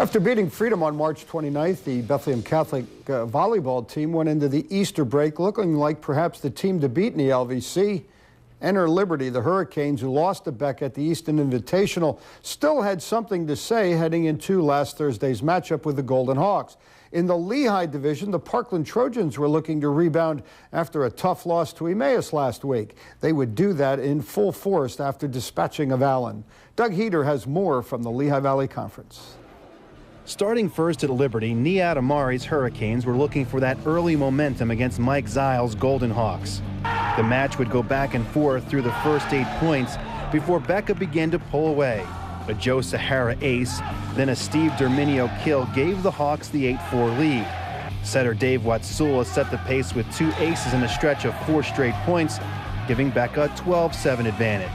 After beating Freedom on March 29th, the Bethlehem Catholic volleyball team went into the Easter break looking like perhaps the team to beat in the LVC. Enter Liberty, the Hurricanes, who lost to Beck at the Easton Invitational, still had something to say heading into last Thursday's matchup with the Golden Hawks. In the Lehigh division, the Parkland Trojans were looking to rebound after a tough loss to Emmaus last week. They would do that in full force after dispatching of Allen. Doug Heater has more from the Lehigh Valley Conference. Starting first at Liberty, Nihat Amari's Hurricanes were looking for that early momentum against Mike Ziles' Golden Hawks. The match would go back and forth through the first 8 points before Becca began to pull away. A Joe Sahara ace, then a Steve Derminio kill gave the Hawks the 8-4 lead. Setter Dave Watsula set the pace with 2 aces in a stretch of 4 straight points, giving Becca a 12-7 advantage.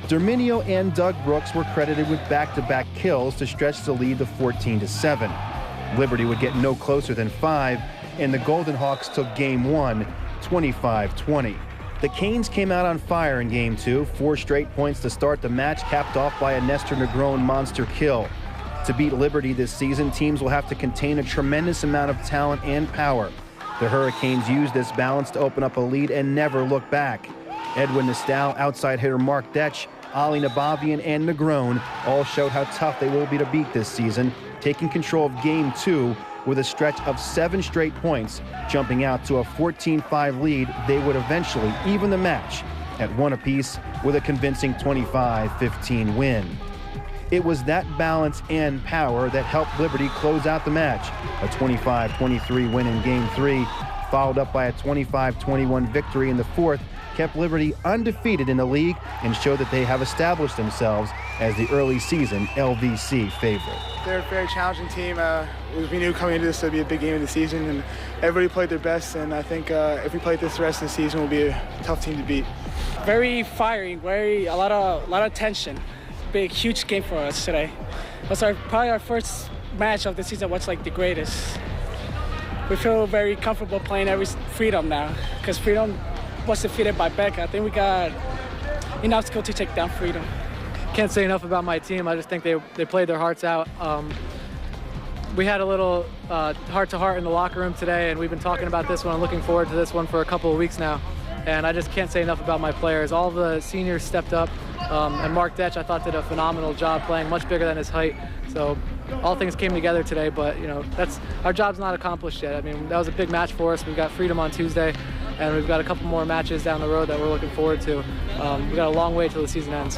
Derminio and Doug Brooks were credited with back-to-back kills to stretch the lead to 14-7. Liberty would get no closer than 5, and the Golden Hawks took Game 1, 25-20. The Canes came out on fire in Game 2, 4 straight points to start the match, capped off by a Nestor Negron monster kill. To beat Liberty this season, teams will have to contain a tremendous amount of talent and power. The Hurricanes used this balance to open up a lead and never look back. Edwin Nestal, outside hitter Mark Detch, Ali Nabavian, and Negron all showed how tough they will be to beat this season, taking control of Game 2 with a stretch of 7 straight points, jumping out to a 14-5 lead. They would eventually even the match at 1 apiece with a convincing 25-15 win. It was that balance and power that helped Liberty close out the match. A 25-23 win in Game 3, followed up by a 25-21 victory in the fourth, kept Liberty undefeated in the league and showed that they have established themselves as the early season LVC favorite. They're a very challenging team. We knew coming into this would be a big game of the season, and everybody played their best, and I think if we play this the rest of the season, we'll be a tough team to beat. Very fiery, a lot of tension. Big, huge game for us today. It was probably our first match of the season, what's like the greatest. We feel very comfortable playing every Freedom now, because Freedom was defeated by Beck. I think we got enough skill to take down Freedom. Can't say enough about my team. I just think they played their hearts out. We had a little heart-to-heart in the locker room today, and we've been talking about this one. I'm looking forward to this one for a couple of weeks now. And I just can't say enough about my players. All the seniors stepped up, and Mark Detch, I thought, did a phenomenal job playing, much bigger than his height. So all things came together today, but our job's not accomplished yet. I mean, that was a big match for us. We've got Freedom on Tuesday, and we've got a couple more matches down the road that we're looking forward to. We've got a long way till the season ends.